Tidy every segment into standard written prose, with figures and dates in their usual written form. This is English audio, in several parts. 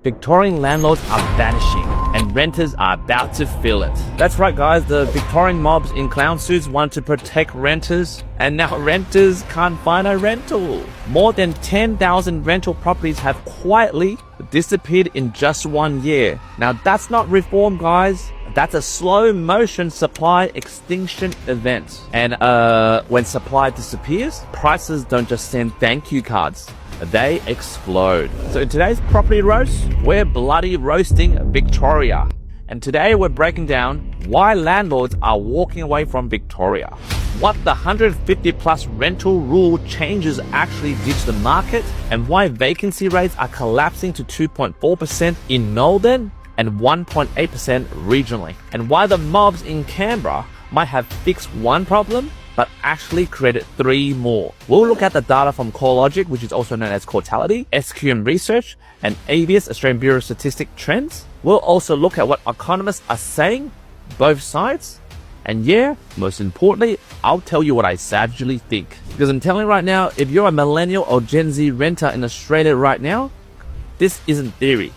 Victorian landlords are vanishing and renters are about to feel it. That's right guys, the Victorian mobs in clown suits want to protect renters, and now renters can't find a rental. More than 10,000 rental properties have quietly disappeared in just 1 year. Now that's not reform guys, that's a slow motion supply extinction event. And when supply disappears, prices don't just send thank you cards, they explode. So in today's property roast, we're bloody roasting Victoria. And today we're breaking down why landlords are walking away from Victoria, what the 150 plus rental rule changes actually did to the market, and why vacancy rates are collapsing to 2.4% in Melbourne and 1.8% regionally, and why the mobs in Canberra might have fixed one problem but actually created 3 more. We'll look at the data from CoreLogic, which is also known as Cautality, SQM Research, and ABS, Australian Bureau of Statistics trends. We'll also look at what economists are saying, both sides. And yeah, most importantly, I'll tell you what I savagely think. Because I'm telling you right now, if you're a millennial or Gen Z renter in Australia right now, this isn't theory.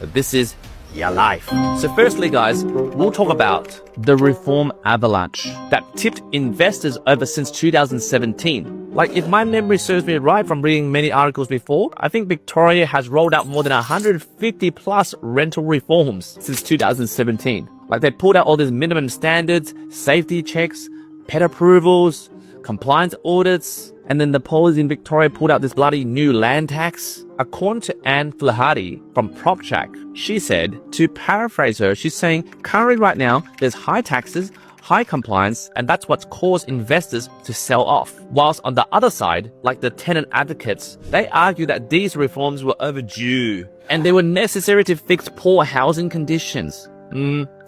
This is your life. So firstly guys, we'll talk about the reform avalanche that tipped investors over since 2017. Like if my memory serves me right from reading many articles before, I think Victoria has rolled out more than 150 plus rental reforms since 2017. Like they pulled out all these minimum standards, safety checks, pet approvals, compliance audits, and then the police in Victoria pulled out this bloody new land tax. According to Anne Flaherty from PropCheck, she said, to paraphrase her, she's saying, currently right now, there's high taxes, high compliance, and that's what's caused investors to sell off. Whilst on the other side, like the tenant advocates, they argue that these reforms were overdue and they were necessary to fix poor housing conditions.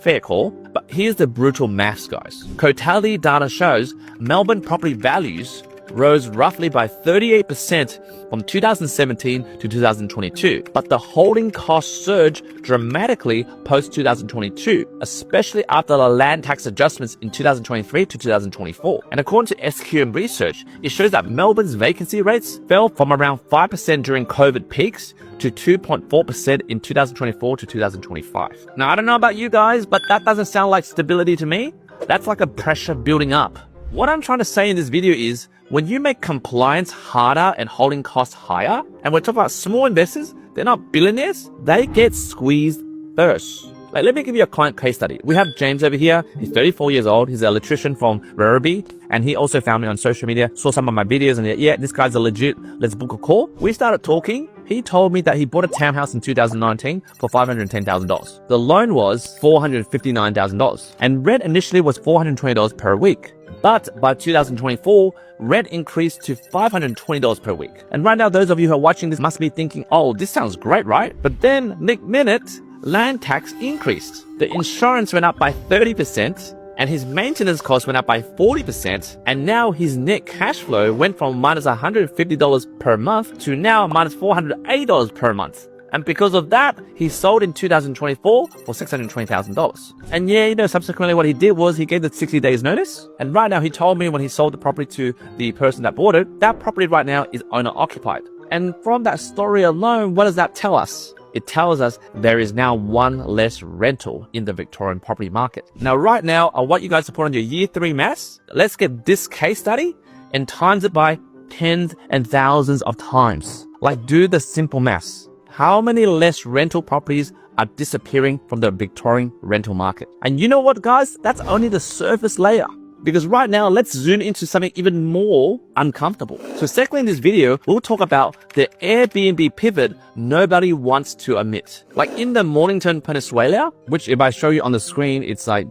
Fair call. But here's the brutal maths, guys. Cautality data shows Melbourne property values rose roughly by 38% from 2017 to 2022. But the holding cost surged dramatically post-2022, especially after the land tax adjustments in 2023 to 2024. And according to SQM Research, it shows that Melbourne's vacancy rates fell from around 5% during COVID peaks to 2.4% in 2024 to 2025. Now, I don't know about you guys, but that doesn't sound like stability to me. That's like a pressure building up. What I'm trying to say in this video is, when you make compliance harder and holding costs higher, and we're talking about small investors, they're not billionaires, they get squeezed first. Like, let me give you a client case study. We have James over here. He's 34 years old. He's an electrician from Werribee, and he also found me on social media, saw some of my videos, and yeah, this guy's a legit, let's book a call. We started talking. He told me that he bought a townhouse in 2019 for $510,000. The loan was $459,000, and rent initially was $420 per week. But by 2024, rent increased to $520 per week. And right now, those of you who are watching this must be thinking, oh, this sounds great, right? But then, next minute, land tax increased. The insurance went up by 30%, and his maintenance costs went up by 40%, and now his net cash flow went from minus $150 per month to now minus $480 per month. And because of that, he sold in 2024 for $620,000. And yeah, you know, subsequently what he did was he gave the 60 days notice. And right now he told me when he sold the property to the person that bought it, that property right now is owner occupied. And from that story alone, what does that tell us? It tells us there is now one less rental in the Victorian property market. Now, right now, I want you guys to put on your year 3 maths. Let's get this case study and times it by tens and thousands of times. Like, do the simple maths. How many less rental properties are disappearing from the Victorian rental market? And you know what, guys? That's only the surface layer. Because right now, let's zoom into something even more uncomfortable. So secondly, in this video, we'll talk about the Airbnb pivot nobody wants to admit. Like in the Mornington Peninsula, which if I show you on the screen, it's like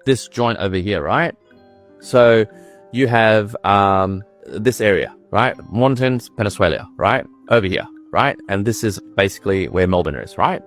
this joint over here, right? So you have this area, right? Mornington Peninsula, right? Over here, right? And this is basically where Melbourne is, right?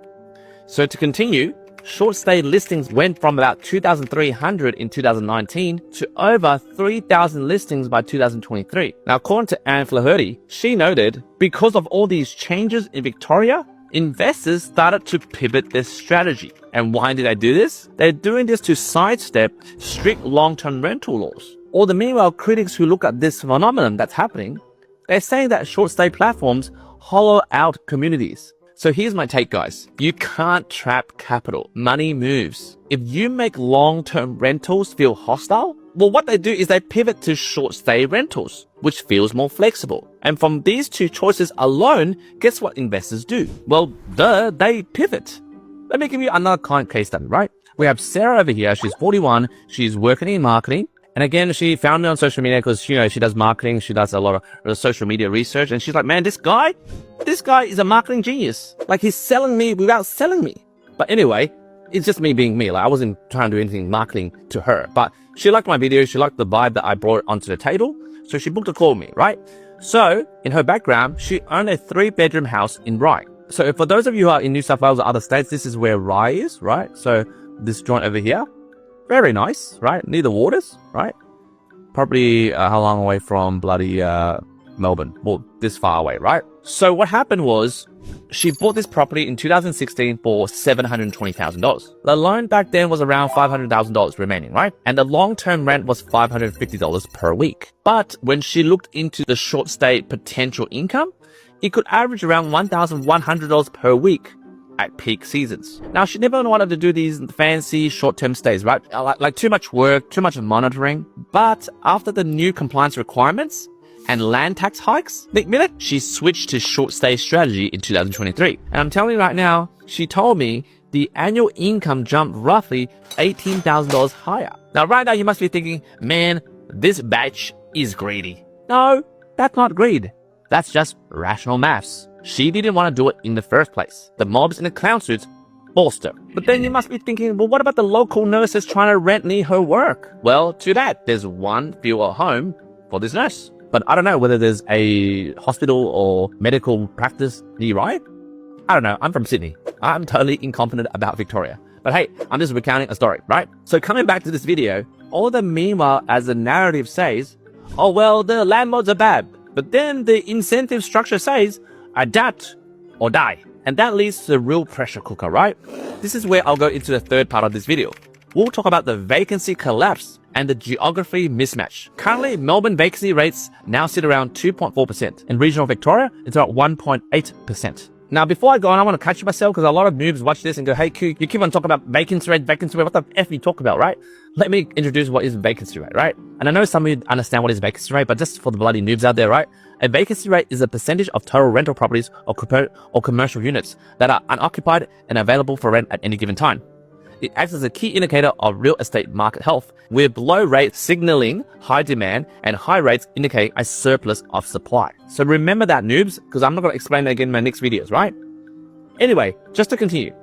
So to continue, short stay listings went from about 2,300 in 2019 to over 3,000 listings by 2023. Now, according to Anne Flaherty, she noted, because of all these changes in Victoria, investors started to pivot their strategy. And why did they do this? They're doing this to sidestep strict long-term rental laws. Or the meanwhile, critics who look at this phenomenon that's happening, they're saying that short stay platforms hollow out communities. So here's my take, guys. You can't trap capital. Money moves. If you make long-term rentals feel hostile, well, what they do is they pivot to short-stay rentals, which feels more flexible. And from these two choices alone, guess what investors do? Well, they pivot. Let me give you another client case study, right? We have Sarah over here. She's 41. She's working in marketing. And again, she found me on social media because, you know, she does marketing. She does a lot of social media research. And she's like, man, this guy is a marketing genius. Like, he's selling me without selling me. But anyway, it's just me being me. Like, I wasn't trying to do anything marketing to her. But she liked my video. She liked the vibe that I brought onto the table. So she booked a call with me, right? So in her background, she owned a 3-bedroom house in Rye. So for those of you who are in New South Wales or other states, this is where Rye is, right? So this joint over here. Very nice, right? Near the waters, right? Probably how long away from bloody Melbourne? Well, this far away, right? So what happened was she bought this property in 2016 for $720,000. The loan back then was around $500,000 remaining, right? And the long-term rent was $550 per week. But when she looked into the short stay potential income, it could average around $1,100 per week at peak seasons. Now, she never wanted to do these fancy short-term stays, right? Like too much work, too much monitoring. But after the new compliance requirements and land tax hikes, Nick Millett, she switched to short stay strategy in 2023. And I'm telling you right now, she told me the annual income jumped roughly $18,000 higher. Now, right now, you must be thinking, man, this batch is greedy. No, that's not greed. That's just rational maths. She didn't want to do it in the first place. The mobs in the clown suits forced her. But then you must be thinking, well, what about the local nurses trying to rent near her work? Well, to that, there's one fewer home for this nurse. But I don't know whether there's a hospital or medical practice nearby. I don't know. I'm from Sydney. I'm totally incompetent about Victoria. But hey, I'm just recounting a story, right? So coming back to this video, all the meanwhile, as the narrative says, oh, well, the landlords are bad. But then the incentive structure says, adapt or die. And that leads to the real pressure cooker, right? This is where I'll go into the third part of this video. We'll talk about the vacancy collapse and the geography mismatch. Currently, Melbourne vacancy rates now sit around 2.4%. In regional Victoria, it's about 1.8%. Now, before I go on, I want to catch myself because a lot of noobs watch this and go, hey, Q, you keep on talking about vacancy rate. What the F you talk about, right? Let me introduce what is vacancy rate, right? And I know some of you understand what is vacancy rate, but just for the bloody noobs out there, right? A vacancy rate is a percentage of total rental properties or commercial units that are unoccupied and available for rent at any given time. It acts as a key indicator of real estate market health, with low rates signaling high demand and high rates indicate a surplus of supply. So remember that, noobs, because I'm not going to explain that again in my next videos, right? Anyway, just to continue.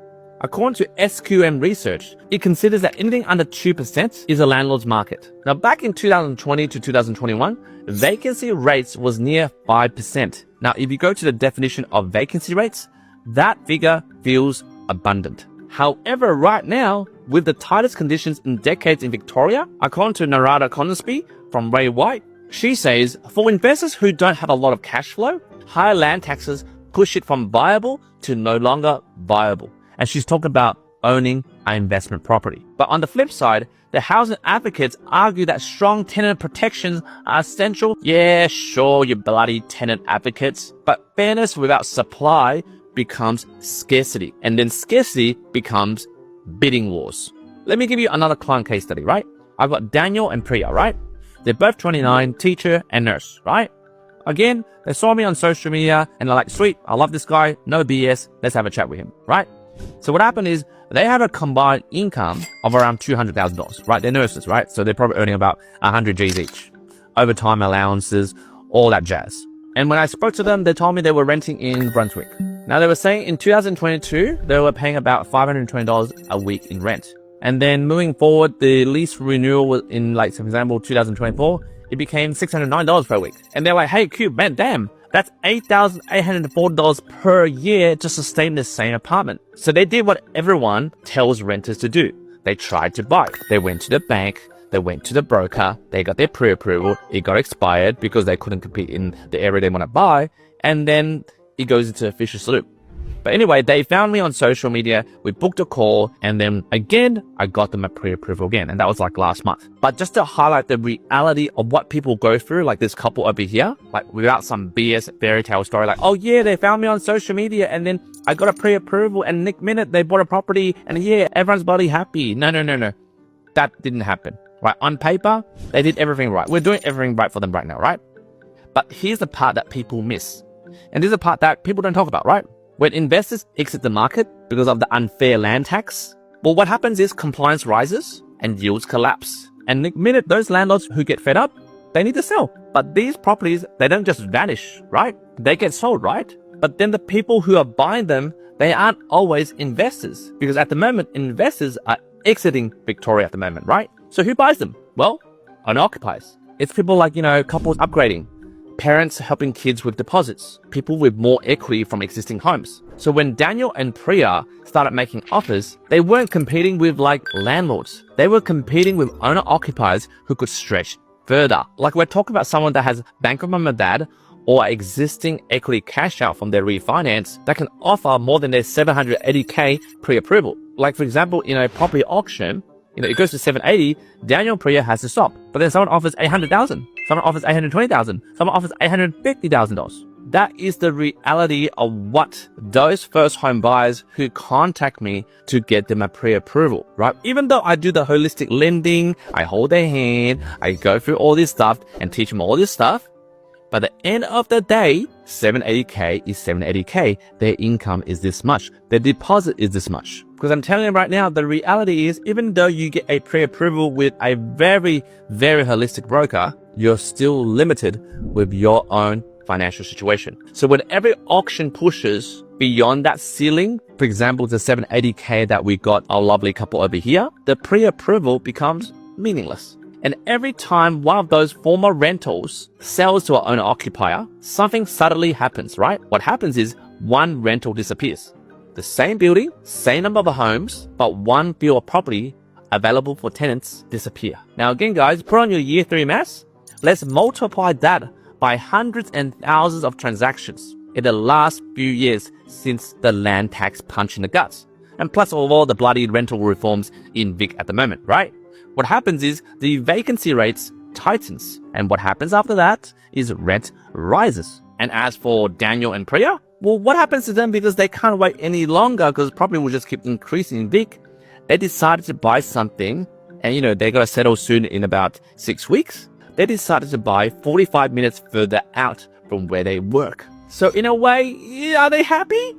According to SQM research, it considers that anything under 2% is a landlord's market. Now, back in 2020 to 2021, vacancy rates was near 5%. Now, if you go to the definition of vacancy rates, that figure feels abundant. However, right now, with the tightest conditions in decades in Victoria, according to Narada Conisby from Ray White, she says, for investors who don't have a lot of cash flow, higher land taxes push it from viable to no longer viable. And she's talking about owning an investment property. But on the flip side, the housing advocates argue that strong tenant protections are essential. Yeah, sure, you bloody tenant advocates. But fairness without supply becomes scarcity. And then scarcity becomes bidding wars. Let me give you another client case study, right? I've got Daniel and Priya, right? They're both 29, teacher and nurse, right? Again, they saw me on social media and they're like, sweet, I love this guy, no BS, let's have a chat with him, right? So what happened is they have a combined income of around $200,000, right? They're nurses, right? So they're probably earning about 100 G's each. Overtime allowances, all that jazz. And when I spoke to them, they told me they were renting in Brunswick. Now, they were saying in 2022, they were paying about $520 a week in rent. And then moving forward, the lease renewal was in, like, for example, 2024, it became $609 per week. And they're like, hey, Q, man, damn, that's $8,840 per year to sustain the same apartment. So they did what everyone tells renters to do. They tried to buy. They went to the bank. They went to the broker. They got their pre-approval. It got expired because they couldn't compete in the area they want to buy. And then it goes into a vicious loop. But anyway, they found me on social media. We booked a call, and then again, I got them a pre-approval again. And that was like last month. But just to highlight the reality of what people go through, like this couple over here, like without some BS fairy tale story, like, oh yeah, they found me on social media and then I got a pre-approval and next minute they bought a property and yeah, everyone's bloody happy. No. That didn't happen, right? On paper, they did everything right. We're doing everything right for them right now, right? But here's the part that people miss. And this is the part that people don't talk about, right? When investors exit the market because of the unfair land tax, well, what happens is compliance rises and yields collapse. And the minute those landlords who get fed up, they need to sell. But these properties, they don't just vanish, right? They get sold, right? But then the people who are buying them, they aren't always investors. Because at the moment, investors are exiting Victoria at the moment, right? So who buys them? Well, owner-occupiers. It's people like, couples upgrading, parents helping kids with deposits, people with more equity from existing homes. So when Daniel and Priya started making offers, they weren't competing with like landlords. They were competing with owner-occupiers who could stretch further. Like we're talking about someone that has Bank of Mum and Dad or existing equity cash out from their refinance that can offer more than their 780k pre-approval. Like for example, in a property auction, it goes to 780, Daniel and Priya has to stop. But then someone offers 800,000, someone offers 820,000, someone offers $850,000. That is the reality of what those first home buyers who contact me to get them a pre-approval, right? Even though I do the holistic lending, I hold their hand, I go through all this stuff and teach them all this stuff. By the end of the day, 780k is 780k. Their income is this much. Their deposit is this much. Because I'm telling you right now, the reality is even though you get a pre-approval with a very, very holistic broker, you're still limited with your own financial situation. So when every auction pushes beyond that ceiling, for example, the 780k that we got our lovely couple over here, the pre-approval becomes meaningless. And every time one of those former rentals sells to an owner-occupier, something suddenly happens, right? What happens is one rental disappears. The same building, same number of homes, but one field of property available for tenants disappear. Now again, guys, put on your year 3 maths. Let's multiply that by hundreds and thousands of transactions in the last few years since the land tax punch in the guts. And plus all the bloody rental reforms in Vic at the moment, right? What happens is the vacancy rates tightens. And what happens after that is rent rises. And as for Daniel and Priya, well, what happens to them because they can't wait any longer because property will just keep increasing in Vic? They decided to buy something and, they're going to settle soon in about 6 weeks. They decided to buy 45 minutes further out from where they work. So in a way, are they happy?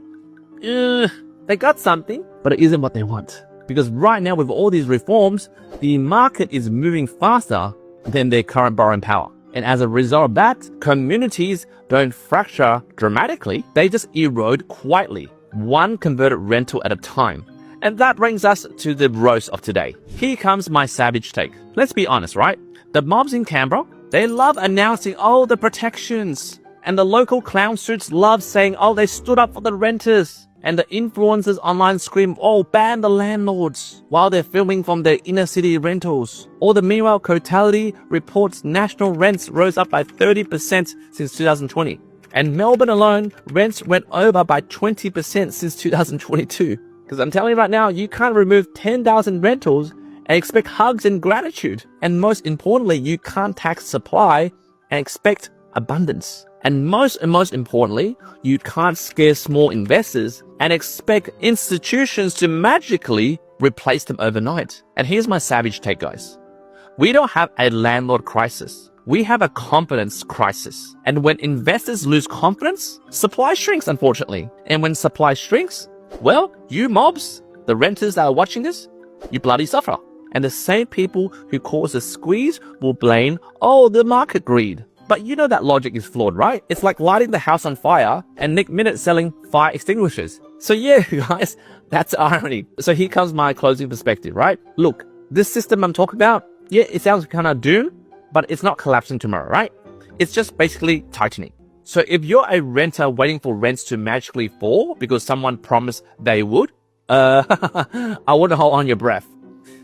They got something, but it isn't what they want. Because right now with all these reforms, the market is moving faster than their current borrowing power. And as a result of that, communities don't fracture dramatically. They just erode quietly, one converted rental at a time. And that brings us to the roast of today. Here comes my savage take. Let's be honest, right? The mobs in Canberra, they love announcing all the protections. And the local clown suits love saying, oh, they stood up for the renters. And the influencers online scream, oh, ban the landlords, while they're filming from their inner city rentals. Or the meanwhile, Cotality reports national rents rose up by 30% since 2020. And Melbourne alone, rents went over by 20% since 2022. Because I'm telling you right now, you can't remove 10,000 rentals and expect hugs and gratitude. And most importantly, you can't tax supply and expect abundance. And most importantly, you can't scare small investors and expect institutions to magically replace them overnight. And here's my savage take, guys. We don't have a landlord crisis. We have a confidence crisis. And when investors lose confidence, supply shrinks, unfortunately. And when supply shrinks, well, you mobs, the renters that are watching this, you bloody suffer. And the same people who cause the squeeze will blame, oh, the market greed. But you know that logic is flawed, right? It's like lighting the house on fire and next minute selling fire extinguishers. So yeah, guys, that's irony. So here comes my closing perspective, right? Look, this system I'm talking about, yeah, it sounds kind of doomed, but it's not collapsing tomorrow, right? It's just basically tightening. So if you're a renter waiting for rents to magically fall because someone promised they would, I wouldn't hold on your breath.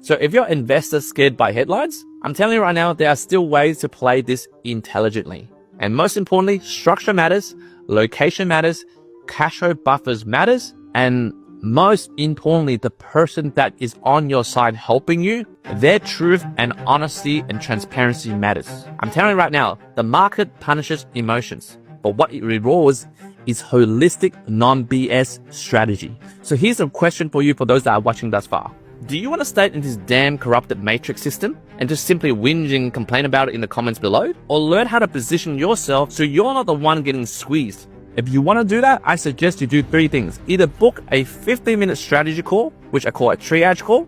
So if you're investors scared by headlines, I'm telling you right now, there are still ways to play this intelligently. And most importantly, structure matters, location matters, cash flow buffers matters, and most importantly, the person that is on your side helping you, their truth and honesty and transparency matters. I'm telling you right now, the market punishes emotions, but what it rewards is holistic, non-BS strategy. So here's a question for you, for those that are watching thus far. Do you want to stay in this damn corrupted matrix system and just simply whinge and complain about it in the comments below? Or learn how to position yourself so you're not the one getting squeezed? If you want to do that, I suggest you do 3 things. Either book a 15-minute strategy call, which I call a triage call,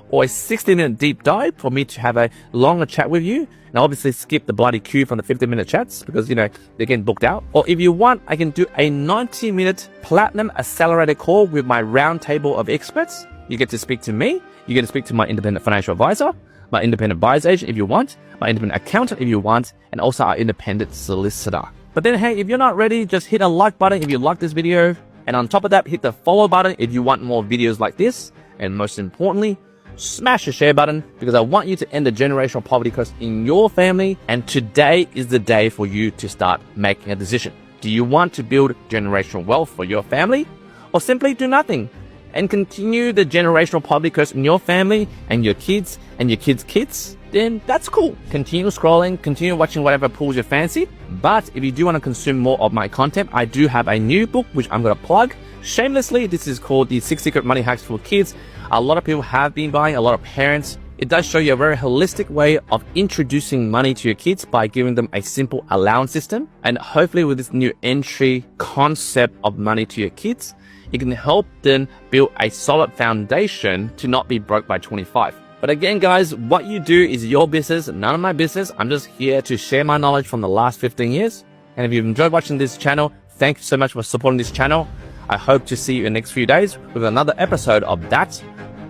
or a 60-minute deep dive for me to have a longer chat with you. And obviously skip the bloody queue from the 15-minute chats because, they're getting booked out. Or if you want, I can do a 90-minute platinum accelerated call with my round table of experts. You get to speak to me. You get to speak to my independent financial advisor, my independent buyer's agent if you want, my independent accountant if you want, and also our independent solicitor. But then, hey, if you're not ready, just hit a like button if you like this video. And on top of that, hit the follow button if you want more videos like this. And most importantly, smash the share button because I want you to end the generational poverty curse in your family. And today is the day for you to start making a decision. Do you want to build generational wealth for your family, or simply do nothing and continue the generational poverty curse in your family and your kids and your kids' kids? Then that's cool. Continue scrolling, continue watching whatever pulls your fancy. But if you do want to consume more of my content, I do have a new book, which I'm going to plug shamelessly. This is called the 6 Secret Money Hacks for Kids. A lot of people have been buying, a lot of parents. It does show you a very holistic way of introducing money to your kids by giving them a simple allowance system. And hopefully with this new entry concept of money to your kids, it can help them build a solid foundation to not be broke by 25. But again, guys, what you do is your business, none of my business. I'm just here to share my knowledge from the last 15 years. And if you've enjoyed watching this channel, thank you so much for supporting this channel. I hope to see you in the next few days with another episode of That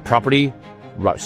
Property Roast.